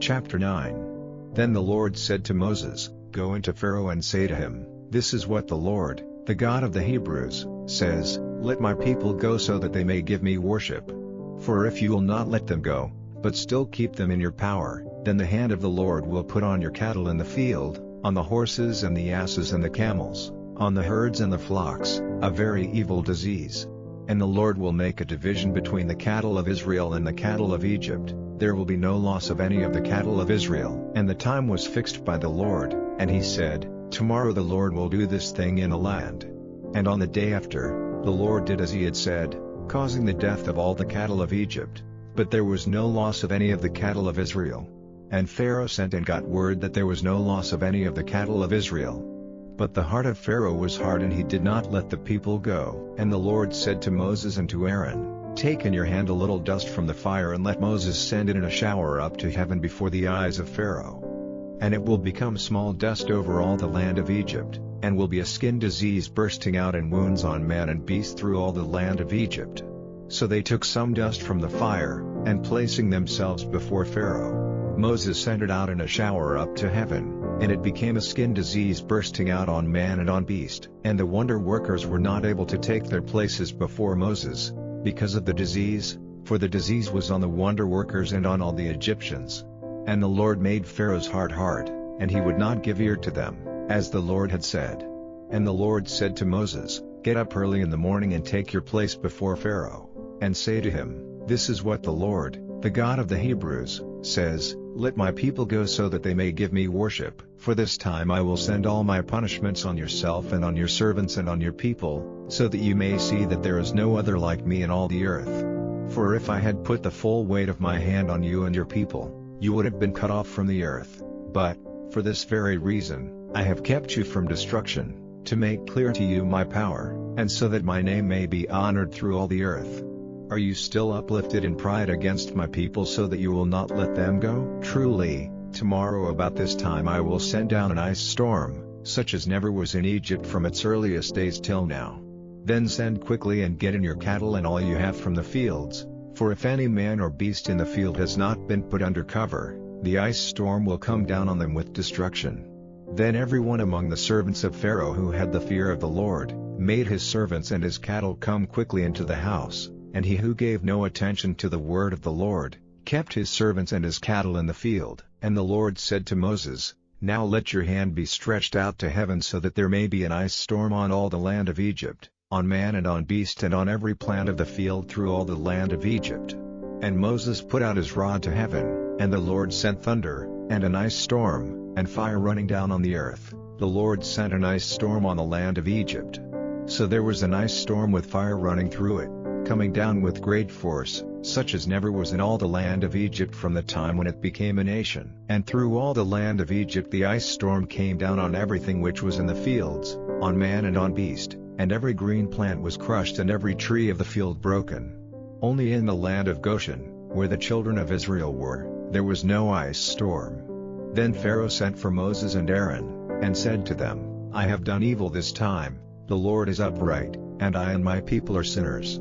Chapter 9. Then the Lord said to Moses, Go into Pharaoh and say to him, This is what the Lord, the God of the Hebrews, says, Let my people go so that they may give me worship. For if you will not let them go, but still keep them in your power, then the hand of the Lord will put on your cattle in the field, on the horses and the asses and the camels, on the herds and the flocks, a very evil disease. And the Lord will make a division between the cattle of Israel and the cattle of Egypt. There will be no loss of any of the cattle of Israel. And the time was fixed by the Lord, and he said, Tomorrow the Lord will do this thing in the land. And on the day after, the Lord did as he had said, causing the death of all the cattle of Egypt. But there was no loss of any of the cattle of Israel. And Pharaoh sent and got word that there was no loss of any of the cattle of Israel. But the heart of Pharaoh was hard and he did not let the people go. And the Lord said to Moses and to Aaron, Take in your hand a little dust from the fire and let Moses send it in a shower up to heaven before the eyes of Pharaoh. And it will become small dust over all the land of Egypt, and will be a skin disease bursting out in wounds on man and beast through all the land of Egypt. So they took some dust from the fire, and placing themselves before Pharaoh, Moses sent it out in a shower up to heaven. And it became a skin disease bursting out on man and on beast. And the wonder workers were not able to take their places before Moses, because of the disease, for the disease was on the wonder workers and on all the Egyptians. And the Lord made Pharaoh's heart hard, and he would not give ear to them, as the Lord had said. And the Lord said to Moses, Get up early in the morning and take your place before Pharaoh, and say to him, This is what the Lord, the God of the Hebrews, says, Let my people go so that they may give me worship. For this time I will send all my punishments on yourself and on your servants and on your people, so that you may see that there is no other like me in all the earth. For if I had put the full weight of my hand on you and your people, you would have been cut off from the earth. But, for this very reason, I have kept you from destruction, to make clear to you my power, and so that my name may be honored through all the earth. Are you still uplifted in pride against my people so that you will not let them go? Truly, tomorrow about this time I will send down an ice storm, such as never was in Egypt from its earliest days till now. Then send quickly and get in your cattle and all you have from the fields, for if any man or beast in the field has not been put under cover, the ice storm will come down on them with destruction. Then everyone among the servants of Pharaoh who had the fear of the Lord, made his servants and his cattle come quickly into the house, and he who gave no attention to the word of the Lord, kept his servants and his cattle in the field. And the Lord said to Moses, Now let your hand be stretched out to heaven so that there may be an ice storm on all the land of Egypt, on man and on beast and on every plant of the field through all the land of Egypt. And Moses put out his rod to heaven, and the Lord sent thunder, and an ice storm, and fire running down on the earth. The Lord sent an ice storm on the land of Egypt. So there was an ice storm with fire running through it, coming down with great force, such as never was in all the land of Egypt from the time when it became a nation. And through all the land of Egypt the ice storm came down on everything which was in the fields, on man and on beast, and every green plant was crushed and every tree of the field broken. Only in the land of Goshen, where the children of Israel were, there was no ice storm. Then Pharaoh sent for Moses and Aaron, and said to them, I have done evil this time, the Lord is upright, and I and my people are sinners.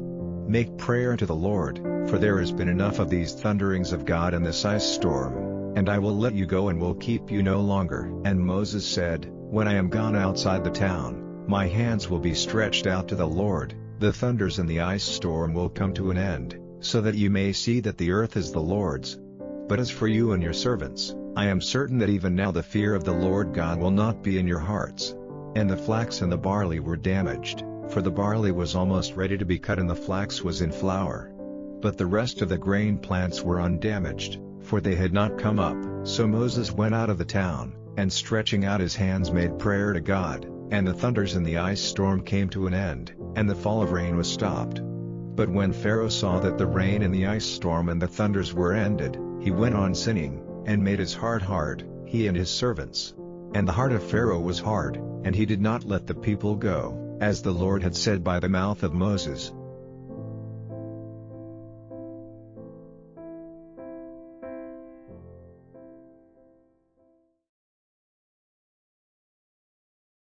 Make prayer to the Lord, for there has been enough of these thunderings of God and this ice storm, and I will let you go and will keep you no longer. And Moses said, When I am gone outside the town, my hands will be stretched out to the Lord, the thunders and the ice storm will come to an end, so that you may see that the earth is the Lord's. But as for you and your servants, I am certain that even now the fear of the Lord God will not be in your hearts. And the flax and the barley were damaged, for the barley was almost ready to be cut and the flax was in flour. But the rest of the grain plants were undamaged, for they had not come up. So Moses went out of the town, and stretching out his hands made prayer to God, and the thunders and the ice storm came to an end, and the fall of rain was stopped. But when Pharaoh saw that the rain and the ice storm and the thunders were ended, he went on sinning, and made his heart hard, he and his servants. And the heart of Pharaoh was hard, and he did not let the people go, as the Lord had said by the mouth of Moses.